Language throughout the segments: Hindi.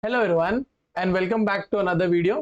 Hello everyone and welcome back to another video.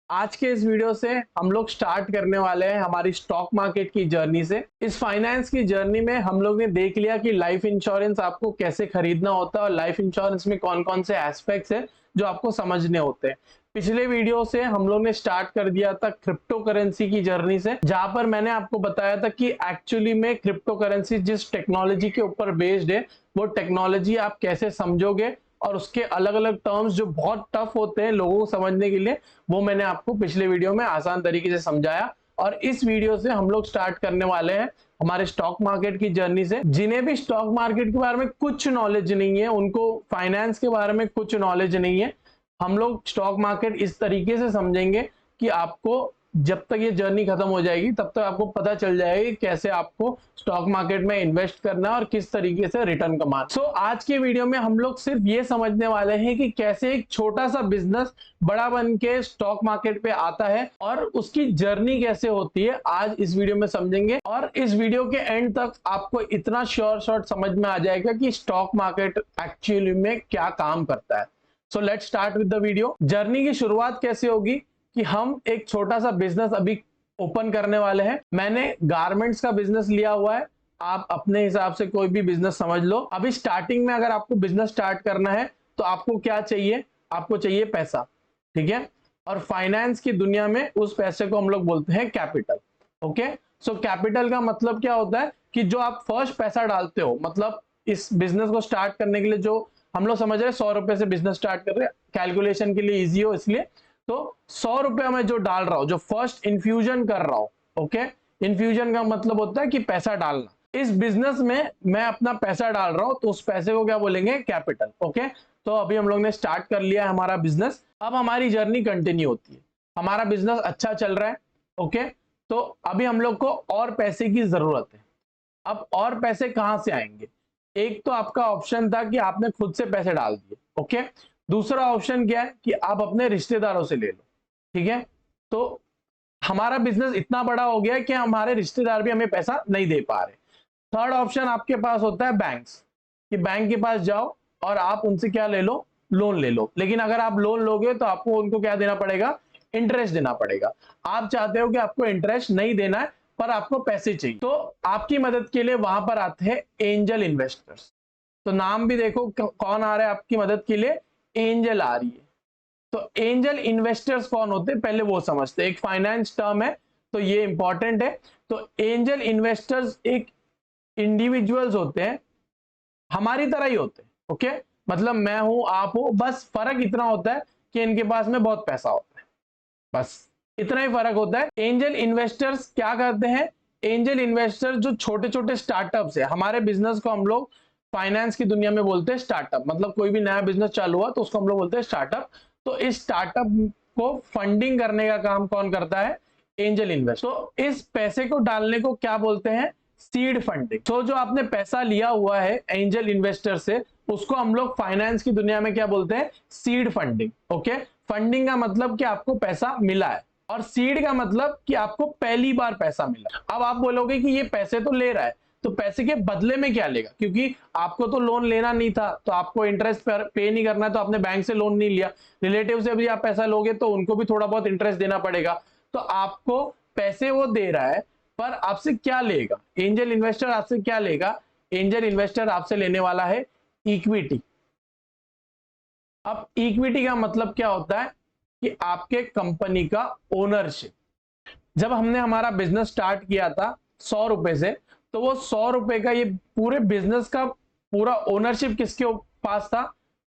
आज के इस वीडियो से हम लोग स्टार्ट करने वाले हैं हमारी स्टॉक मार्केट की जर्नी से। इस फाइनेंस की जर्नी में हम लोग ने देख लिया कि लाइफ इंश्योरेंस आपको कैसे खरीदना होता है और लाइफ इंश्योरेंस में कौन कौन से एस्पेक्ट्स है जो आपको समझने होते हैं। पिछले वीडियो से हम लोग ने स्टार्ट कर दिया था क्रिप्टो करेंसी की जर्नी से, जहां पर मैंने आपको बताया था कि एक्चुअली में क्रिप्टो करेंसी जिस टेक्नोलॉजी के ऊपर बेस्ड है वो टेक्नोलॉजी आप कैसे समझोगे और उसके अलग अलग टर्म्स जो बहुत टफ होते हैं लोगों को समझने के लिए, वो मैंने आपको पिछले वीडियो में आसान तरीके से समझाया। और इस वीडियो से हम लोग स्टार्ट करने वाले हैं हमारे स्टॉक मार्केट की जर्नी से। जिन्हें भी स्टॉक मार्केट के बारे में कुछ नॉलेज नहीं है, उनको फाइनेंस के बारे में कुछ नॉलेज नहीं है, हम लोग स्टॉक मार्केट इस तरीके से समझेंगे कि आपको जब तक ये जर्नी खत्म हो जाएगी तब तक आपको पता चल जाएगा कि कैसे आपको स्टॉक मार्केट में इन्वेस्ट करना है और किस तरीके से रिटर्न कमाना। सो आज के वीडियो में हम लोग सिर्फ ये समझने वाले हैं कि कैसे एक छोटा सा बिजनेस बड़ा बन के स्टॉक मार्केट पे आता है और उसकी जर्नी कैसे होती है, आज इस वीडियो में समझेंगे। और इस वीडियो के एंड तक आपको इतना शॉर्ट समझ में आ जाएगा कि स्टॉक मार्केट एक्चुअली में क्या काम करता है। So let's start with the video. Journey की शुरुआत कैसे होगी कि हम एक छोटा सा बिजनेस अभी ओपन करने वाले हैं। मैंने गारमेंट्स का बिजनेस लिया हुआ है, आप अपने हिसाब से कोई भी बिजनेस समझ लो। अभी स्टार्टिंग में अगर आपको बिजनेस स्टार्ट करना है तो आपको क्या चाहिए, आपको चाहिए पैसा, ठीक है। और फाइनेंस की दुनिया में उस पैसे को हम लोग बोलते हैं कैपिटल। ओके, सो कैपिटल का मतलब क्या होता है कि जो आप फर्स्ट पैसा डालते हो, मतलब इस बिजनेस को स्टार्ट करने के लिए जो हम लोग समझ रहे हैं 100 रुपए से बिजनेस स्टार्ट कर रहे हैं, कैलकुलेशन के लिए इजी हो इसलिए। तो 100 रुपया मैं जो डाल रहा हूं, जो फर्स्ट इन्फ्यूजन कर रहा हूं, ओके, इन्फ्यूजन का मतलब होता है कि पैसा डालना। इस बिजनेस में मैं अपना पैसा डाल रहा हूं तो उस पैसे को क्या बोलेंगे, कैपिटल। ओके, तो अभी हम लोग ने स्टार्ट कर लिया है हमारा बिजनेस। अब हमारी जर्नी कंटिन्यू होती है, हमारा बिजनेस अच्छा चल रहा है। ओके, तो अभी हम लोग को और पैसे की जरूरत है। अब और पैसे कहां से आएंगे? एक तो आपका ऑप्शन था कि आपने खुद से पैसे डाल दिए, ओके। दूसरा ऑप्शन क्या है कि आप अपने रिश्तेदारों से ले लो, ठीक है। तो हमारा बिजनेस इतना बड़ा हो गया कि हमारे रिश्तेदार भी हमें पैसा नहीं दे पा रहे। थर्ड ऑप्शन आपके पास होता है बैंक्स, कि बैंक के पास जाओ और आप उनसे क्या ले लो, लोन ले लो। लेकिन अगर आप लोन लोगे तो आपको उनको क्या देना पड़ेगा, इंटरेस्ट देना पड़ेगा। आप चाहते हो कि आपको इंटरेस्ट नहीं देना है पर आपको पैसे चाहिए, तो आपकी मदद के लिए वहां पर आते हैं एंजल इन्वेस्टर्स। तो नाम भी देखो कौन आ रहा है आपकी मदद के लिए, एंजल आ रही है। तो एंजल इन्वेस्टर्स कौन होते हैं पहले वो समझते हैं, एक फाइनेंस टर्म है तो ये इंपॉर्टेंट है। तो एंजल इन्वेस्टर्स एक इंडिविजुअल्स होते हैं, हमारी तरह ही होते हैं, ओके। मतलब मैं हूं, आप हो, बस फर्क इतना होता है कि इनके पास में बहुत पैसा होता है, बस इतना ही फर्क होता है। एंजल इन्वेस्टर्स क्या करते हैं, एंजल इन्वेस्टर जो छोटे छोटे स्टार्टअप्स है, हमारे बिजनेस को हम लोग फाइनेंस की दुनिया में बोलते हैं स्टार्टअप। मतलब कोई भी नया बिजनेस चालू हुआ तो उसको हम लोग बोलते हैं स्टार्टअप। तो इस स्टार्टअप को फंडिंग करने का काम कौन करता है, एंजल इन्वेस्टर। तो इस पैसे को डालने को क्या बोलते हैं, सीड फंडिंग। तो जो आपने पैसा लिया हुआ है एंजल इन्वेस्टर से, उसको हम लोग फाइनेंस की दुनिया में क्या बोलते हैं, सीड फंडिंग। ओके, फंडिंग का मतलब कि आपको पैसा मिला है और सीड का मतलब कि आपको पहली बार पैसा मिला। अब आप बोलोगे कि ये पैसे तो ले रहा है तो पैसे के बदले में क्या लेगा, क्योंकि आपको तो लोन लेना नहीं था तो आपको इंटरेस्ट पे नहीं करना है, तो आपने बैंक से लोन नहीं लिया। रिलेटिव से भी आप पैसा लोगे तो उनको भी थोड़ा बहुत इंटरेस्ट देना पड़ेगा। तो आपको पैसे वो दे रहा है पर आपसे क्या लेगा, एंजल इन्वेस्टर आपसे क्या लेगा, एंजल इन्वेस्टर आपसे लेने वाला है इक्विटी। अब इक्विटी का मतलब क्या होता है कि आपके कंपनी का ओनरशिप। जब हमने हमारा बिजनेस स्टार्ट किया था 100 रुपए से, तो वो 100 रुपए का ये पूरे बिजनेस का पूरा ओनरशिप किसके पास था,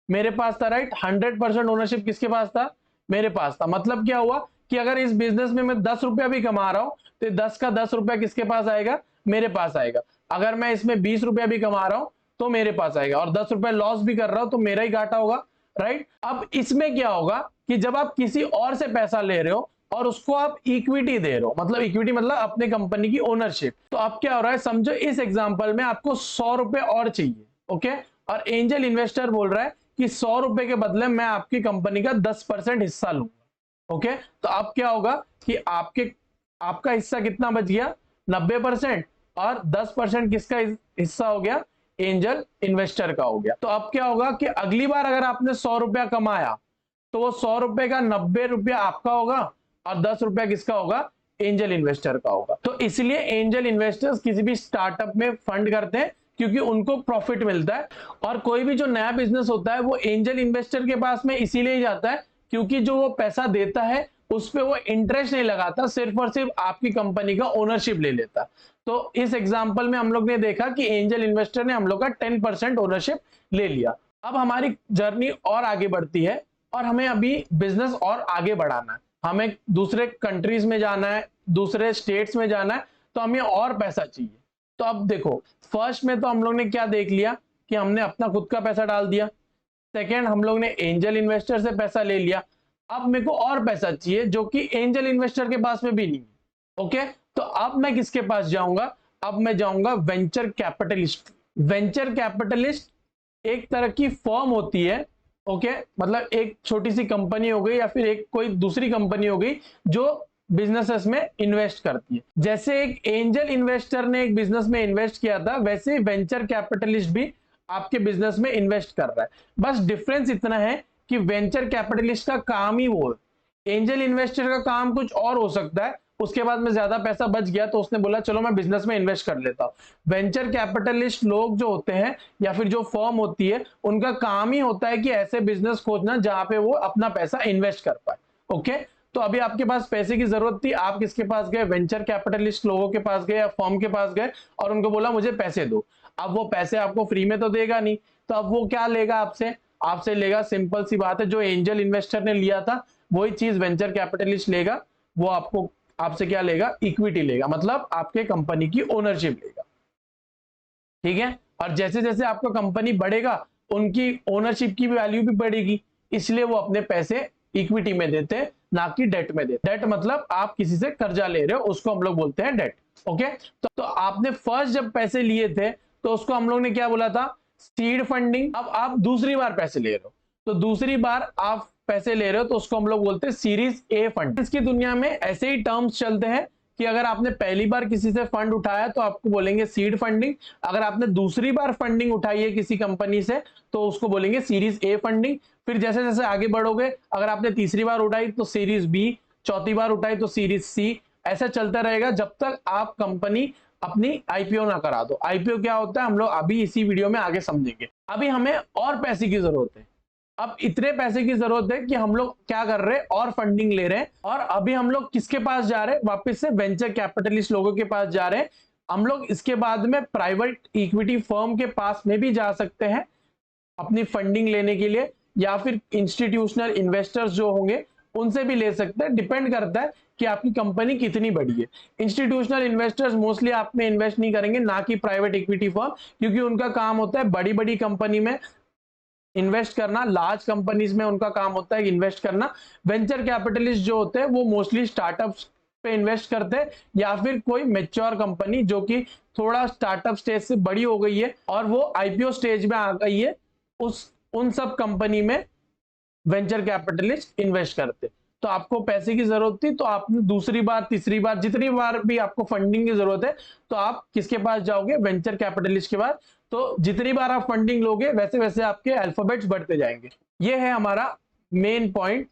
मेरे पास था, राइट। 100% ओनरशिप किसके पास था, मेरे पास था। मतलब क्या हुआ कि अगर इस बिजनेस में मैं 10 रुपया भी कमा रहा हूं तो 10 का 10 रुपया किसके पास आएगा, मेरे पास आएगा। अगर मैं इसमें 20 रुपया भी कमा रहा हूं तो मेरे पास आएगा, और 10 रुपया लॉस भी कर रहा हूं तो मेरा ही घाटा होगा, राइट। अब इसमें क्या होगा कि जब आप किसी और से पैसा ले रहे हो और उसको आप इक्विटी दे रहे हो, मतलब इक्विटी मतलब अपने कंपनी की ओनरशिप, तो अब क्या हो रहा है, समझो इस एग्जांपल में आपको 100 रुपए और चाहिए, ओके। और एंजल इन्वेस्टर बोल रहा है कि 100 रुपए के बदले मैं आपकी कंपनी का 10% हिस्सा लूंगा, ओके। तो अब क्या होगा कि आपका हिस्सा कितना बच गया, 90%, और 10% किसका हिस्सा हो गया, एंजल इन्वेस्टर का हो गया। तो अब क्या होगा कि अगली बार अगर आपने 100 रुपया कमाया तो वो 100 रुपए का 90 रुपया आपका होगा और 10 रुपया किसका होगा, एंजल इन्वेस्टर का होगा। तो इसलिए एंजल इन्वेस्टर्स किसी भी स्टार्टअप में फंड करते हैं क्योंकि उनको प्रॉफिट मिलता है। और कोई भी जो नया बिजनेस होता है वो एंजल इन्वेस्टर के पास में इसीलिए जाता है क्योंकि जो वो पैसा देता है उस पर वो इंटरेस्ट नहीं लगाता, सिर्फ और सिर्फ आपकी कंपनी का ओनरशिप ले लेता। तो इस एग्जांपल में हम लोग ने देखा कि एंजल इन्वेस्टर ने हम लोग का 10% ओनरशिप ले लिया। अब हमारी जर्नी और आगे बढ़ती है और हमें अभी बिजनेस और आगे बढ़ाना है, हमें दूसरे कंट्रीज में जाना है, दूसरे स्टेट्स में जाना है, तो हमें और पैसा चाहिए। तो अब देखो, फर्स्ट में तो हम लोग ने क्या देख लिया कि हमने अपना खुद का पैसा डाल दिया। सेकेंड, हम लोग ने एंजल इन्वेस्टर से पैसा ले लिया। अब मेरे को और पैसा चाहिए जो कि एंजल इन्वेस्टर के पास में भी नहीं है। ओके, तो अब मैं किसके पास जाऊंगा, अब मैं जाऊंगा वेंचर कैपिटलिस्ट। वेंचर कैपिटलिस्ट एक तरह की फर्म होती है। ओके, मतलब एक छोटी सी कंपनी हो गई या फिर एक कोई दूसरी कंपनी हो गई जो बिजनेसेस में इन्वेस्ट करती है। जैसे एक एंजल इन्वेस्टर ने एक बिजनेस में इन्वेस्ट किया था, वैसे वेंचर कैपिटलिस्ट भी आपके बिजनेस में इन्वेस्ट कर रहा है। बस डिफरेंस इतना है कि वेंचर कैपिटलिस्ट का काम ही वो है, एंजल इन्वेस्टर का काम कुछ और हो सकता है। उसके बाद में ज्यादा पैसा बच गया तो उसने बोला चलो मैं बिजनेस में इन्वेस्ट कर लेता हूं। वेंचर कैपिटलिस्ट लोग जो होते हैं या फिर जो फर्म होती है उनका काम ही होता है कि ऐसे बिजनेस खोजना जहां पे वो अपना पैसा इन्वेस्ट कर पाए। ओके, तो अभी आपके पास पैसे की जरूरत थी, आप किसके पास गए, वेंचर कैपिटलिस्ट लोगों के पास गए या फर्म के पास गए और उनको बोला मुझे पैसे दो। अब वो पैसे आपको फ्री में तो देगा नहीं, तो अब वो क्या लेगा आपसे, आपसे लेगा, सिंपल सी बात है, जो एंजल इन्वेस्टर ने लिया था वही चीज वेंचर कैपिटलिस्ट लेगा। वो आपको आपसे क्या लेगा, इक्विटी लेगा, मतलब आपके कंपनी की ओनरशिप लेगा। ठीक है, और जैसे जैसे आपका कंपनी बढ़ेगा उनकी ओनरशिप की वैल्यू भी बढ़ेगी, इसलिए वो अपने पैसे इक्विटी में देते हैं, ना कि डेट में देते। डेट मतलब आप किसी से कर्जा ले रहे हो, उसको हम लोग बोलते हैं डेट। ओके, तो आपने फर्स्ट जब पैसे लिए थे तो उसको हम लोग ने क्या बोला था, सीड फंडिंग। अब आप दूसरी बार पैसे ले रहे हो, तो दूसरी बार आप पैसे ले रहे हो तो उसको हम लोग बोलते हैं सीरीज ए फंड। इसकी दुनिया में ऐसे ही टर्म्स चलते हैं कि अगर आपने पहली बार किसी से फंड उठाया तो आपको बोलेंगे सीड फंडिंग, अगर आपने दूसरी बार फंडिंग उठाई है किसी कंपनी से तो उसको बोलेंगे सीरीज ए फंडिंग। फिर जैसे जैसे आगे बढ़ोगे, अगर आपने तीसरी बार उठाई तो सीरीज बी, चौथी बार उठाई तो सीरीज सी, ऐसा चलता रहेगा जब तक आप कंपनी अपनी आईपीओ ना करा दो। आईपीओ क्या होता है हम लोग अभी इसी वीडियो में आगे समझेंगे। अभी हमें और पैसे की जरूरत है, अब इतने पैसे की जरूरत है कि हम लोग क्या कर रहे हैं, और फंडिंग ले रहे हैं। और अभी हम लोग किसके पास जा रहे हैं, वापस से वेंचर कैपिटलिस्ट लोगों के पास जा रहे हैं। हम लोग इसके बाद में प्राइवेट इक्विटी फर्म के पास में भी जा सकते हैं अपनी फंडिंग लेने के लिए, या फिर इंस्टीट्यूशनल इन्वेस्टर्स जो होंगे उनसे भी ले सकते हैं। डिपेंड करता है कि आपकी कंपनी कितनी बड़ी है। इंस्टीट्यूशनल इन्वेस्टर्स मोस्टली आप में इन्वेस्ट नहीं करेंगे, ना कि प्राइवेट इक्विटी फर्म, क्योंकि उनका काम होता है बड़ी बड़ी कंपनी में इन्वेस्ट करना, लार्ज कंपनीज में उनका काम होता है इन्वेस्ट करना। वेंचर कैपिटलिस्ट जो होते हैं वो मोस्टली स्टार्टअप्स पे इन्वेस्ट करते हैं, या फिर कोई मैच्योर कंपनी जो कि थोड़ा स्टार्टअप स्टेज से बड़ी हो गई है और वो आईपीओ स्टेज में आ गई है, उन सब कंपनी में वेंचर कैपिटलिस्ट इन्वेस्ट करते। तो आपको पैसे की जरूरत थी तो आपने दूसरी बार, तीसरी बार, जितनी बार भी आपको फंडिंग की जरूरत है तो आप किसके पास जाओगे, वेंचर कैपिटलिस्ट के पास। तो जितनी बार आप फंडिंग लोगे वैसे वैसे आपके अल्फाबेट्स बढ़ते जाएंगे। ये है हमारा मेन पॉइंट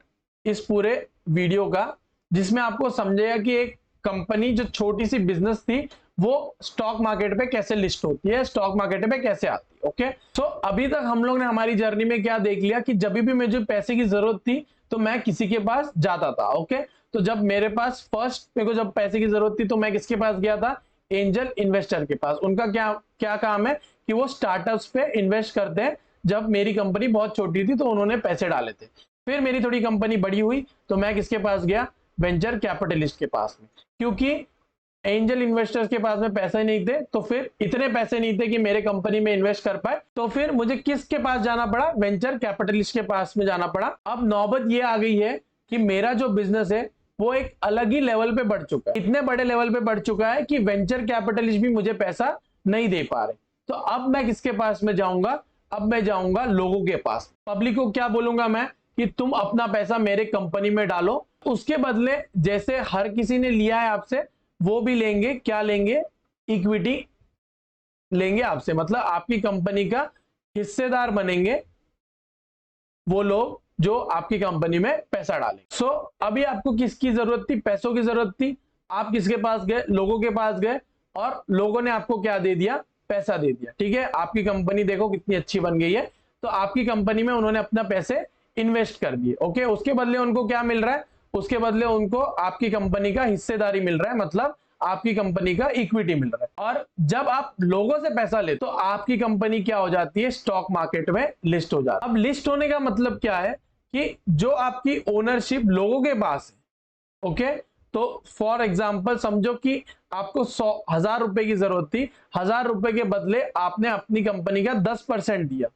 इस पूरे वीडियो का, जिसमें आपको समझेगा कि एक कंपनी जो छोटी सी बिजनेस थी वो स्टॉक मार्केट पे कैसे लिस्ट होती है, स्टॉक मार्केट पे कैसे आती है। ओके, तो अभी तक हम लोग ने हमारी जर्नी में क्या देख लिया कि जब भी मुझे पैसे की जरूरत थी तो मैं किसी के पास जाता था। ओके, तो जब मेरे पास फर्स्ट मेरे को जब पैसे की जरूरत थी तो मैं किसके पास गया था, एंजल इन्वेस्टर के पास। उनका क्या काम है कि वो स्टार्टअप्स पे इन्वेस्ट करते हैं। जब मेरी कंपनी बहुत छोटी थी तो उन्होंने पैसे डाले थे। फिर मेरी थोड़ी कंपनी बड़ी हुई तो मैं किसके पास गया, वेंचर कैपिटलिस्ट के पास में, क्योंकि एंजल इन्वेस्टर्स के पास में पैसे नहीं थे, तो फिर इतने पैसे नहीं थे कि मेरे कंपनी में इन्वेस्ट कर पाए, तो फिर मुझे किसके पास जाना पड़ा, वेंचर कैपिटलिस्ट के पास में जाना पड़ा। अब नौबत ये आ गई है कि मेरा जो बिजनेस है वो एक अलग ही लेवल पे बढ़ चुका है, इतने बड़े लेवल पे बढ़ चुका है कि वेंचर कैपिटलिस्ट भी मुझे पैसा नहीं दे पा रहे। तो अब मैं किसके पास में जाऊंगा, अब मैं जाऊंगा लोगों के पास। पब्लिक को क्या बोलूंगा मैं कि तुम अपना पैसा मेरे कंपनी में डालो, उसके बदले जैसे हर किसी ने लिया है आपसे वो भी लेंगे, क्या लेंगे, इक्विटी लेंगे आपसे, मतलब आपकी कंपनी का हिस्सेदार बनेंगे वो लोग जो आपकी कंपनी में पैसा डालेंगे। सो अभी आपको किसकी जरूरत थी? पैसों की जरूरत थी। आप किसके पास गए? लोगों के पास गए, और लोगों ने आपको क्या दे दिया? पैसा दे दिया। ठीक है, आपकी कंपनी देखो कितनी अच्छी बन गई है, तो आपकी कंपनी में उन्होंने अपना पैसे इन्वेस्ट कर दिए। ओके, उसके बदले उनको क्या मिल रहा है? उसके बदले उनको आपकी कंपनी का हिस्सेदारी मिल रहा है, मतलब आपकी कंपनी का इक्विटी मिल रहा है। और जब आप लोगों से पैसा ले तो आपकी कंपनी क्या हो जाती है? स्टॉक मार्केट में लिस्ट हो जाती है। अब लिस्ट होने का मतलब क्या है कि जो आपकी ओनरशिप लोगों के पास है, ओके, तो फॉर एग्जांपल समझो कि आपको 1,000 रुपए की जरूरत थी, 1,000 रुपए के बदले आपने अपनी कंपनी का 10% दिया।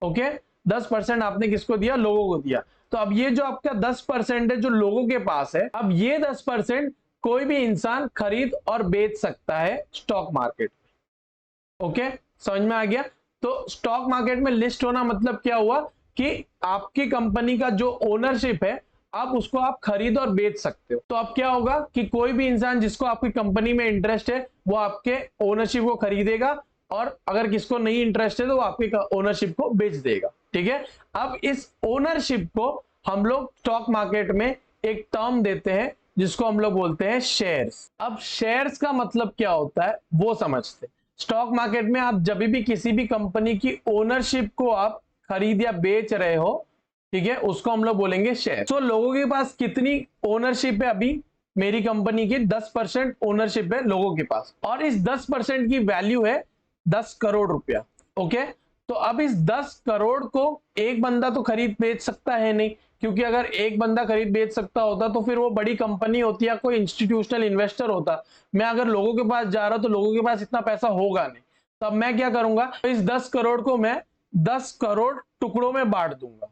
ओके, 10% आपने किसको दिया? लोगों को दिया। तो अब ये जो आपका 10% है जो लोगों के पास है, अब ये 10% कोई भी इंसान खरीद और बेच सकता है स्टॉक मार्केट में। ओके, समझ में आ गया? तो स्टॉक मार्केट में लिस्ट होना मतलब क्या हुआ कि आपकी कंपनी का जो ओनरशिप है आप उसको आप खरीद और बेच सकते हो। तो अब क्या होगा कि कोई भी इंसान जिसको आपकी कंपनी में इंटरेस्ट है वो आपके ओनरशिप को खरीदेगा, और अगर किसको नहीं इंटरेस्ट है तो वो आपके ओनरशिप को बेच देगा। ठीक है, अब इस ओनरशिप को हम लोग स्टॉक मार्केट में एक टर्म देते हैं जिसको हम लोग बोलते हैं शेयर्स। अब शेयर्स का मतलब क्या होता है वो समझते हैं। स्टॉक मार्केट में आप जब भी किसी भी कंपनी की ओनरशिप को आप खरीद या बेच रहे हो, ठीक है, उसको हम लोग बोलेंगे शेयर। तो लोगों के पास कितनी ओनरशिप है? अभी मेरी कंपनी की 10% ओनरशिप है लोगों के पास, और इस 10% की वैल्यू है 10 करोड़ रुपया। ओके, तो अब इस 10 करोड़ को एक बंदा तो खरीद बेच सकता है नहीं, क्योंकि अगर एक बंदा खरीद बेच सकता होता तो फिर वो बड़ी कंपनी होती या कोई इंस्टीट्यूशनल इन्वेस्टर होता। मैं अगर लोगों के पास जा रहा हूं तो लोगों के पास इतना पैसा होगा नहीं। तो अब मैं क्या करूंगा? तो इस 10 करोड़ को मैं 10 करोड़ टुकड़ों में बांट दूंगा।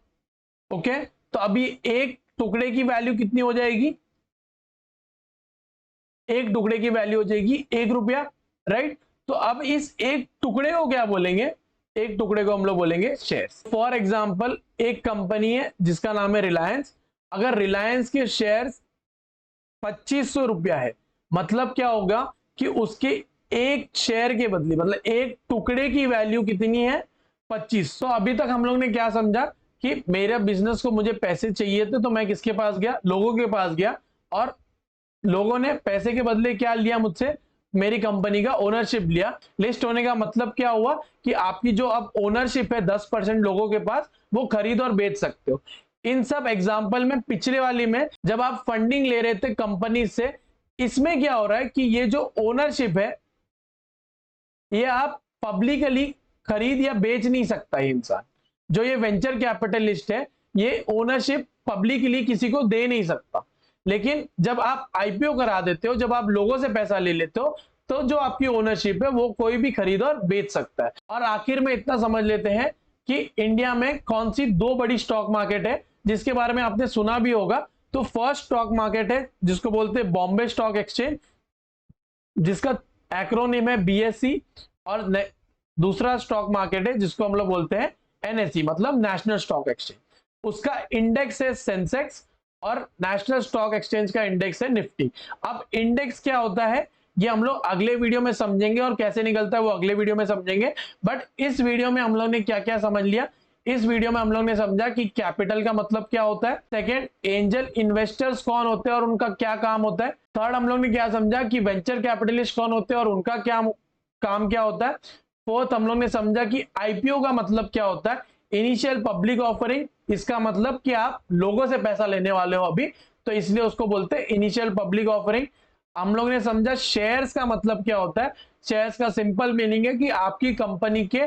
ओके, तो अभी एक टुकड़े की वैल्यू कितनी हो जाएगी? एक टुकड़े की वैल्यू हो जाएगी 1 रुपया, राइट? तो अब इस एक टुकड़े को क्या बोलेंगे? एक टुकड़े को हम लोग बोलेंगे शेयर्स। फॉर एग्जांपल एक कंपनी है जिसका नाम है रिलायंस। अगर रिलायंस के शेयर्स 2500 रुपया है, मतलब क्या होगा कि उसके एक शेयर के बदले, मतलब एक टुकड़े की वैल्यू कितनी है? 25। तो अभी तक हम लोग ने क्या समझा कि मेरे बिजनेस को मुझे पैसे चाहिए थे, तो मैं किसके पास गया? लोगों के पास गया, और लोगों ने पैसे के बदले क्या लिया मुझसे? मेरी कंपनी का ओनरशिप लिया। लिस्ट होने का मतलब क्या हुआ कि आपकी जो अब ओनरशिप है 10% लोगों के पास, वो खरीद और बेच सकते हो। इन सब एग्जांपल में, पिछले वाली में जब आप फंडिंग ले रहे थे कंपनी से, इसमें क्या हो रहा है कि ये जो ओनरशिप है ये आप पब्लिकली खरीद या बेच नहीं सकता है इंसान। जो ये वेंचर कैपिटलिस्ट है ये ओनरशिप पब्लिकली किसी को दे नहीं सकता। लेकिन जब आप आईपीओ करा देते हो, जब आप लोगों से पैसा ले लेते हो, तो जो आपकी ओनरशिप है वो कोई भी खरीद और बेच सकता है। और आखिर में इतना समझ लेते हैं कि इंडिया में कौन सी दो बड़ी स्टॉक मार्केट है जिसके बारे में आपने सुना भी होगा। तो फर्स्ट स्टॉक मार्केट है जिसको बोलते हैं बॉम्बे स्टॉक एक्सचेंज, जिसका एक्रोनिम है बीएससी, और दूसरा स्टॉक मार्केट है जिसको हम लोग बोलते हैं एनएसई, मतलब नेशनल स्टॉक एक्सचेंज। उसका इंडेक्स है सेंसेक्स, और नेशनल स्टॉक एक्सचेंज का इंडेक्स है निफ्टी। अब इंडेक्स क्या होता है ये हम लोग अगले वीडियो में समझेंगे, और कैसे निकलता है वो अगले वीडियो में समझेंगे। बट इस वीडियो में हम लोग ने क्या क्या समझ लिया? इस वीडियो में हम लोग ने समझा कि कैपिटल का मतलब क्या होता है, सेकंड एंजल इन्वेस्टर्स कौन होते हैं और उनका क्या काम होता है, थर्ड हम लोग ने क्या समझा कि वेंचर कैपिटलिस्ट कौन होते हैं और उनका क्या काम क्या होता है, फोर्थ हम लोग ने समझा कि आईपीओ का मतलब क्या होता है, इनिशियल पब्लिक ऑफरिंग, इसका मतलब कि आप लोगों से पैसा लेने वाले हो अभी, तो इसलिए उसको बोलते हैं इनिशियल पब्लिक ऑफरिंग। हम लोग ने समझा शेयर्स का मतलब क्या होता है। शेयर्स का सिंपल मीनिंग है कि आपकी कंपनी के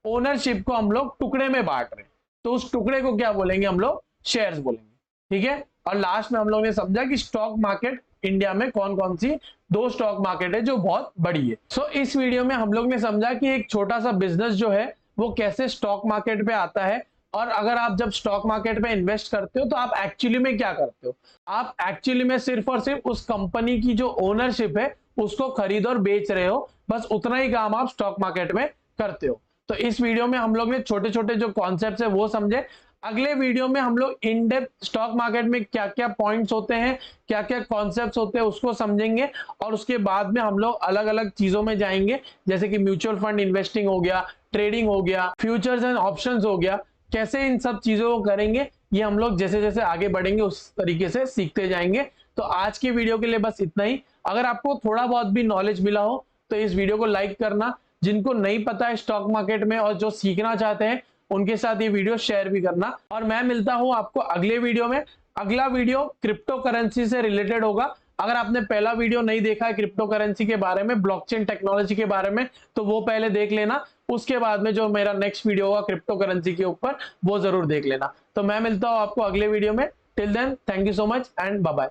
ओनरशिप को हम लोग टुकड़े में बांट रहे हैं, तो उस टुकड़े को क्या बोलेंगे? हम लोग शेयर्स बोलेंगे। ठीक है, और लास्ट में हम लोग ने समझा कि स्टॉक मार्केट इंडिया में कौन कौन सी दो स्टॉक मार्केट है जो बहुत बड़ी है। सो इस वीडियो में हम लोग ने समझा कि एक छोटा सा बिजनेस जो है वो कैसे स्टॉक मार्केट पे आता है, और अगर आप जब स्टॉक मार्केट पे इन्वेस्ट करते हो तो आप एक्चुअली में क्या करते हो? आप एक्चुअली में सिर्फ और सिर्फ उस कंपनी की जो ओनरशिप है उसको खरीद और बेच रहे हो, बस उतना ही काम आप स्टॉक मार्केट में करते हो। तो इस वीडियो में हम लोग ने छोटे छोटे जो कॉन्सेप्ट्स है वो समझे। अगले वीडियो में हम लोग इन डेप्थ स्टॉक मार्केट में क्या क्या पॉइंट्स होते हैं, क्या क्या कॉन्सेप्ट्स होते हैं, उसको समझेंगे। और उसके बाद में हम लोग अलग अलग चीजों में जाएंगे, जैसे कि म्यूचुअल फंड इन्वेस्टिंग हो गया, ट्रेडिंग हो गया, फ्यूचर्स एंड ऑप्शंस हो गया। कैसे इन सब चीजों को करेंगे, ये हम लोग जैसे जैसे आगे बढ़ेंगे उस तरीके से सीखते जाएंगे। तो आज की वीडियो के लिए बस इतना ही। अगर आपको थोड़ा बहुत भी नॉलेज मिला हो तो इस वीडियो को लाइक करना, जिनको नहीं पता है स्टॉक मार्केट में और जो सीखना चाहते हैं उनके साथ ये वीडियो शेयर भी करना। और मैं मिलता हूं आपको अगले वीडियो में। अगला वीडियो क्रिप्टो करेंसी से रिलेटेड होगा। अगर आपने पहला वीडियो नहीं देखा है क्रिप्टो करेंसी के बारे में, ब्लॉकचेन टेक्नोलॉजी के बारे में, तो वो पहले देख लेना। उसके बाद में जो मेरा नेक्स्ट वीडियो होगा क्रिप्टो करेंसी के ऊपर, वो जरूर देख लेना। तो मैं मिलता हूं आपको अगले वीडियो में। Till then, thank you so much and bye bye.